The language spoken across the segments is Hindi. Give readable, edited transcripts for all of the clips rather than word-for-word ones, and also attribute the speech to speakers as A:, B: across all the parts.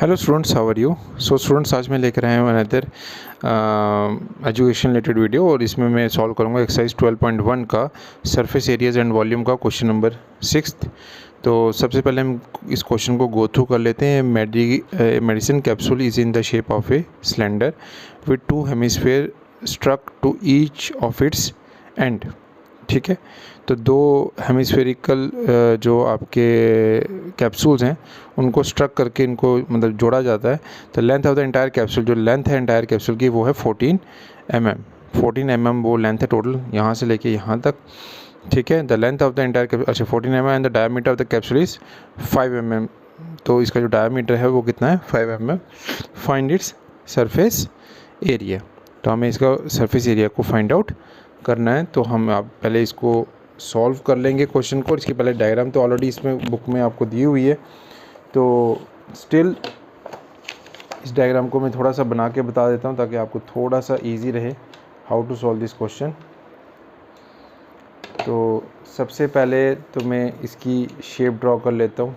A: Hello students, how are you. So students, आज मैं लेकर आया हूँ अनदर एजुकेशन रिलेटेड वीडियो और इसमें मैं सॉल्व करूँगा एक्सरसाइज 12.1 का सरफेस एरियाज एंड वॉल्यूम का क्वेश्चन नंबर 6। तो सबसे पहले हम इस क्वेश्चन को गो थ्रू कर लेते हैं। Medicine capsule is in the shape of a cylinder with two hemisphere struck to each of its end. ठीक है, तो दो हेमिस्फेरिकल जो आपके कैप्सूल्स हैं उनको स्ट्रक करके इनको मतलब जोड़ा जाता है। तो length of the entire capsule, जो लेंथ है एंटायर कैप्सूल की वो है 14 mm वो लेंथ है टोटल, यहाँ से लेके यहाँ तक। ठीक है, the length of the entire capsule, अच्छा 14 mm and the diameter of the capsule is 5 mm। तो इसका जो डायमीटर है वो कितना है, 5 mm। Find its surface area. तो हमें इसका सरफेस एरिया को फाइंड आउट करना है। तो हम आप पहले इसको सॉल्व कर लेंगे क्वेश्चन को। इसकी पहले डायग्राम तो ऑलरेडी इसमें बुक में आपको दी हुई है, तो स्टिल इस डायग्राम को मैं थोड़ा सा बना के बता देता हूँ ताकि आपको थोड़ा सा इजी रहे how to solve this question. तो सबसे पहले तो मैं इसकी शेप ड्रॉ कर लेता हूँ।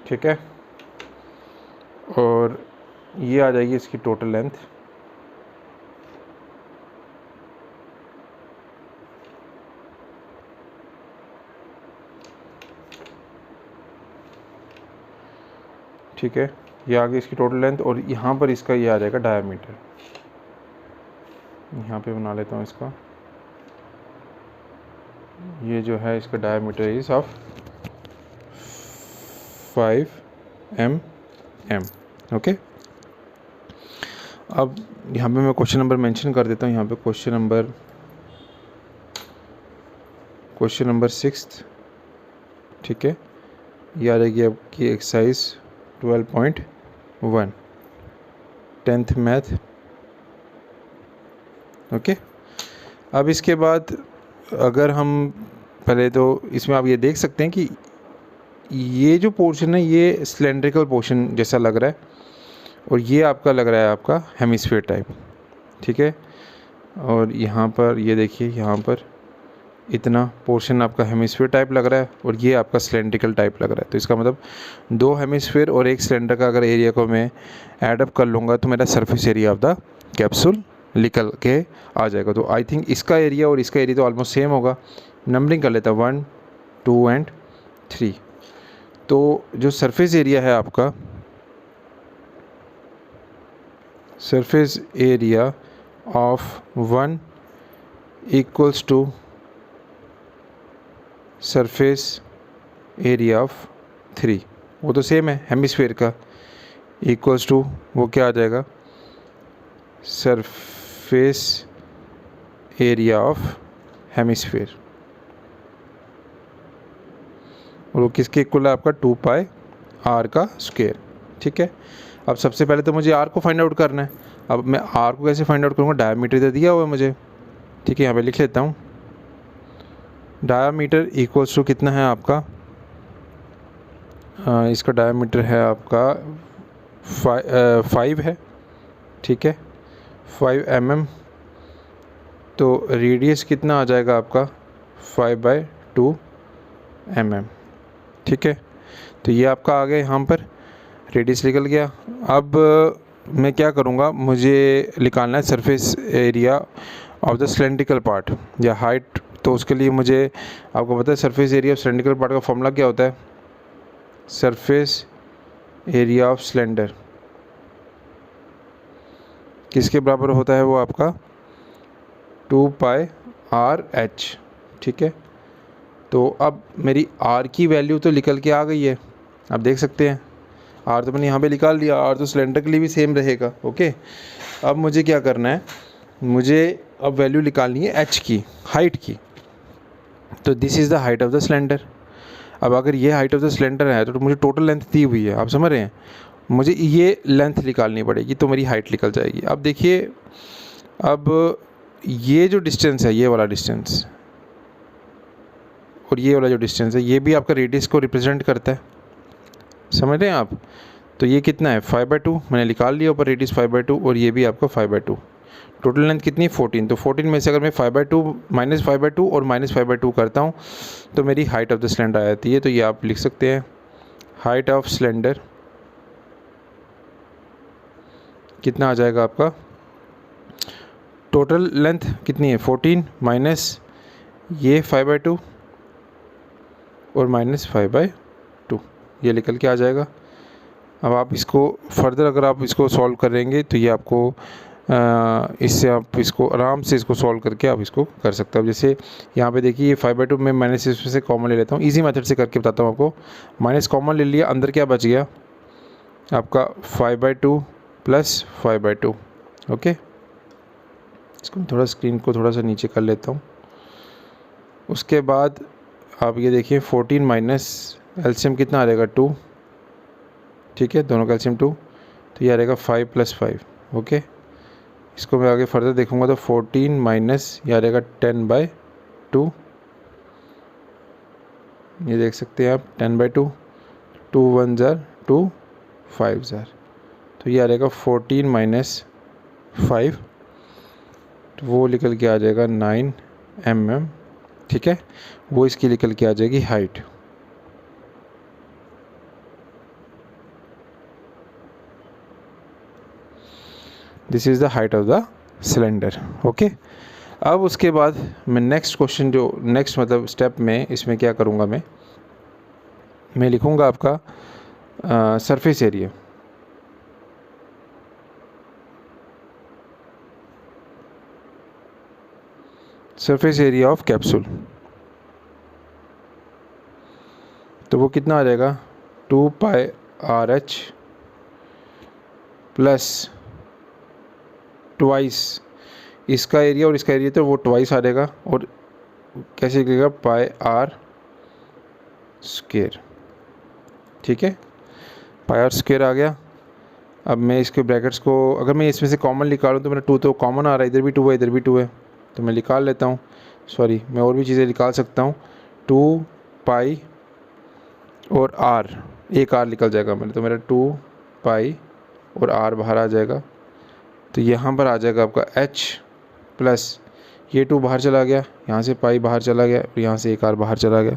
A: ठीक है, और ये आ जाएगी इसकी टोटल लेंथ। ठीक है, ये आ गई इसकी टोटल लेंथ और यहाँ पर इसका ये आ जाएगा डायमीटर। यहाँ पे बना लेता हूँ इसका, ये जो है इसका diameter is of 5 mm। Okay, अब यहाँ पे मैं क्वेश्चन नंबर मेंशन कर देता हूँ। यहाँ पे क्वेश्चन नंबर 6। ठीक है, ये आ जाएगी आपकी एक्सरसाइज 12.1 10th मैथ। ओके, अब इसके बाद अगर हम पहले तो इसमें आप ये देख सकते हैं कि ये जो पोर्शन है ये सिलेंड्रिकल पोर्शन जैसा लग रहा है और ये आपका लग रहा है आपका हेमिस्फीयर टाइप। ठीक है, और यहाँ पर ये देखिए, यहाँ पर इतना पोर्शन आपका हेमिस्फीयर टाइप लग रहा है और ये आपका सिलेंड्रिकल टाइप लग रहा है। तो इसका मतलब दो हेमिस्फीयर और एक सिलेंडर का अगर एरिया को मैं एडअप कर लूँगा तो मेरा surface area of the capsule निकल के आ जाएगा। तो आई थिंक इसका एरिया और इसका एरिया तो ऑलमोस्ट सेम होगा। नंबरिंग कर लेता 1 2 एंड 3। तो जो सरफेस एरिया है आपका, surface area of 1 equals to surface area of 3, वो तो सेम है हेमिस्फीयर का, इक्वल्स टू वो क्या आ जाएगा, सरफेस एरिया ऑफ हेमिस्फीयर। और वो किसके इक्वल है आपका 2πr का स्क्वायर। ठीक है, अब सबसे पहले तो मुझे r को फाइंड आउट करना है। अब मैं r को कैसे फाइंड आउट करूँगा, डायमीटर तो दिया हुआ है मुझे। ठीक है, यहाँ पे लिख लेता हूँ, डायमीटर इक्वल्स टू कितना है आपका, इसका डायमीटर है आपका 5 है। ठीक है, 5 mm। तो रेडियस कितना आ जाएगा आपका 5/2 mm। ठीक है, तो ये आपका आ गया, यहाँ पर रेडियस निकल गया। अब मैं क्या करूँगा, मुझे निकालना है surface area of the cylindrical part या हाइट। तो उसके लिए मुझे, आपको पता है surface area of cylindrical part का फॉर्मूला क्या होता है, सरफेस एरिया ऑफ सिलेंडर किसके बराबर होता है, वो आपका 2πrh। ठीक है, तो अब मेरी r की वैल्यू तो निकल के आ गई है, आप देख सकते हैं। r तो मैंने यहाँ पे निकाल लिया, r तो सिलेंडर के लिए भी सेम रहेगा। ओके, अब मुझे क्या करना है, मुझे अब वैल्यू निकालनी है h की, हाइट की। तो this is the height of the cylinder. अब अगर ये हाइट ऑफ द सिलेंडर है तो मुझे टोटल लेंथ दी हुई है, आप समझ रहे हैं, मुझे ये लेंथ निकालनी पड़ेगी तो मेरी हाइट निकल जाएगी। अब देखिए, अब ये जो डिस्टेंस है, ये वाला डिस्टेंस और ये वाला जो डिस्टेंस है, ये भी आपका रेडियस को रिप्रेजेंट करता है, समझ रहे हैं आप। तो ये कितना है 5/2, मैंने निकाल लिया ऊपर रेडियस 5/2, और ये भी आपका 5/2। टोटल लेंथ कितनी 14। तो 14 में से अगर मैं 5/2 -5/2 और -5/2 करता हूँ तो मेरी हाइट ऑफ द सिलेंडर आ जाती है। तो ये आप लिख सकते हैं, हाइट ऑफ सिलेंडर कितना आ जाएगा आपका, टोटल लेंथ कितनी है 14 माइनस ये 5/2 और -5/2, ये निकल के आ जाएगा। अब आप इसको फर्दर अगर आप इसको सॉल्व करेंगे तो ये आपको इससे आप इसको आराम से इसको सॉल्व करके आप इसको कर सकते हो। जैसे यहाँ पे देखिए, ये 5/2 में माइनस इसमें से कॉमन ले लेता हूँ, इजी मेथड से करके बताता हूँ आपको। माइनस कॉमन ले लिया, अंदर क्या बच गया आपका 5/2 प्लस 5/2। ओके, इसको थोड़ा स्क्रीन को थोड़ा सा नीचे कर लेता हूँ। उसके बाद आप ये देखिए 14 माइनस एलसीएम कितना आ जाएगा 2, ठीक है, दोनों का एलसीएम 2, तो ये आ जाएगा 5 + 5। ओके, इसको मैं आगे फर्दर देखूंगा तो 14 माइनस ये आ जाएगा 10/2, ये देख सकते हैं आप 10/2, 2 1 ज़ार 2 5 ज़ार, तो ये आ जाएगा 14 माइनस 5, तो वो निकल के आ जाएगा 9 mm, ठीक है, वो इसकी निकल के आ जाएगी height. This is the height of the cylinder. Okay, अब उसके बाद मैं नेक्स्ट क्वेश्चन जो नेक्स्ट मतलब स्टेप में इसमें क्या करूँगा, मैं लिखूँगा आपका surface area. Surface area of capsule, तो वो कितना आ जाएगा 2πRH प्लस ट्वाइस इसका एरिया और इसका एरिया, तो वो ट्वाइस आ जाएगा, और कैसे लिखेगा πr², ठीक है, πr² आ गया। अब मैं इसके ब्रैकेट्स को अगर मैं इसमें से कॉमन निकालूँ तो मेरा 2 तो कॉमन आ रहा है, इधर भी 2 है इधर भी 2 है, तो मैं निकाल लेता हूँ। सॉरी, मैं और भी चीज़ें निकाल सकता हूँ, 2π और r, एक r निकल जाएगा मेरे, तो मेरा 2π और r बाहर आ जाएगा, तो यहाँ पर आ जाएगा आपका h प्लस ये 2 बाहर चला गया, यहाँ से पाई बाहर चला गया और यहाँ से एक r बाहर चला गया,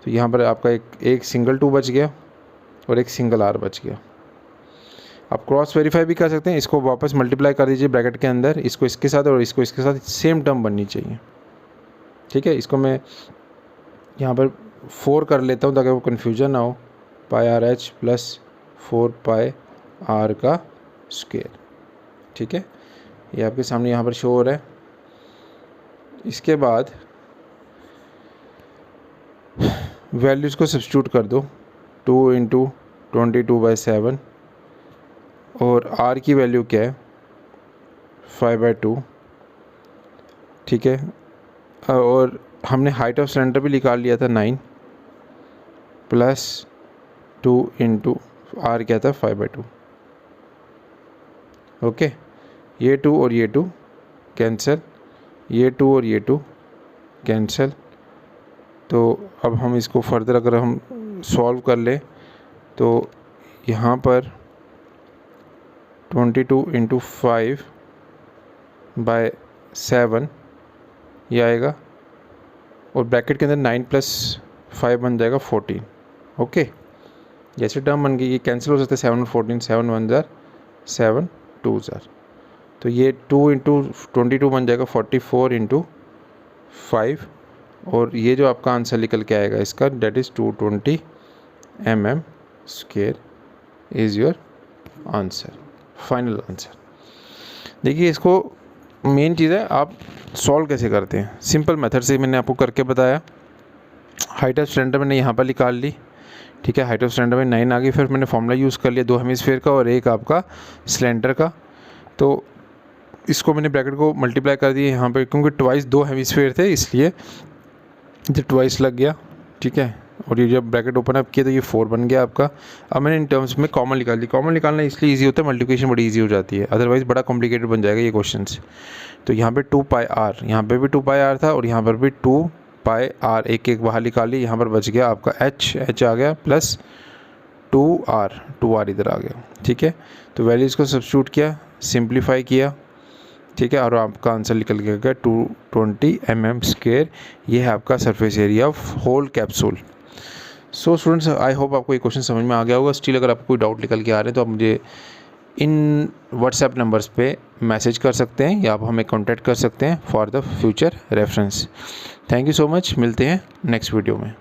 A: तो यहाँ पर आपका एक सिंगल 2 बच गया और एक सिंगल r बच गया। आप क्रॉस वेरीफाई भी कर सकते हैं, इसको वापस मल्टीप्लाई कर दीजिए ब्रैकेट के अंदर, इसको इसके साथ और इसको इसके साथ सेम टर्म बननी चाहिए, ठीक है। इसको मैं यहाँ पर 4 कर लेता हूँ ताकि वो कन्फ्यूजन ना हो, πRH प्लस 4πr², ठीक है, ये आपके सामने यहाँ पर शो हो रहा है। इसके बाद वैल्यूज़ को सब्स्टिट्यूट कर दो, 2 × 22/7 और r की वैल्यू क्या है 5/2, ठीक है, और हमने हाइट ऑफ सिलेंडर भी निकाल लिया था 9 प्लस 2 × r क्या था 5/2। ओके, ये 2 और ये 2 कैंसिल, ये 2 और ये 2 कैंसिल। तो अब हम इसको फर्दर अगर हम सॉल्व कर लें तो यहाँ पर 22 × 5/7 ये आएगा, और ब्रैकेट के अंदर 9 + 5 बन जाएगा 14। ओके, जैसे टर्म बन गई, ये कैंसिल हो सकता है, 7 और 14, 7 1 ज़ार 7 2 ज़ार, तो ये 2 × 22 बन जाएगा 44 × 5, और ये जो आपका आंसर निकल के आएगा इसका, that is 220 mm² is your answer, final answer. देखिए, इसको मेन चीज़ है आप सॉल्व कैसे करते हैं, सिंपल मेथड से मैंने आपको करके बताया। हाइट ऑफ सिलेंडर मैंने यहाँ पर निकाल ली, ठीक है, हाइट ऑफ सिलेंडर में 9 आ गई, फिर मैंने फॉर्मूला यूज़ कर लिया 2 हेमिस्फीयर का और एक आपका सिलेंडर का, तो इसको मैंने ब्रैकेट को मल्टीप्लाई कर दिया यहाँ पर, क्योंकि ट्वाइस 2 हेमिस्फीयर थे इसलिए इधर ट्वाइस लग गया, ठीक है, और ये जब ब्रैकेट ओपन अप किया तो ये 4 बन गया आपका। अब मैंने इन टर्म्स में कॉमन निकाल ली। कॉमन निकालना इसलिए ईजी होता है, मल्टीप्लिकेशन बड़ी ईजी हो जाती है, अदरवाइज़ बड़ा कॉम्प्लिकेटेड बन जाएगा ये क्वेश्चंस। तो यहाँ पे 2 पाई आर, यहाँ पे भी 2 पाई आर था और यहाँ पर भी 2 पाई आर, एक एक बाहर निकाली, यहाँ पर बच गया आपका एच आ गया प्लस 2 आर इधर आ गया, ठीक है। तो वैल्यूज़ को सब्स्टिट्यूट किया, सिंप्लीफाई किया, ठीक है, और आपका आंसर निकल गया 220 mm²। ये है आपका surface area of whole capsule. So students, I hope आपको ये क्वेश्चन समझ में आ गया होगा। स्टिल अगर आपको कोई डाउट निकल के आ रहे हैं तो आप मुझे इन व्हाट्सएप नंबर्स पे मैसेज कर सकते हैं या आप हमें कांटेक्ट कर सकते हैं for the future reference. Thank you so much, मिलते हैं नेक्स्ट वीडियो में।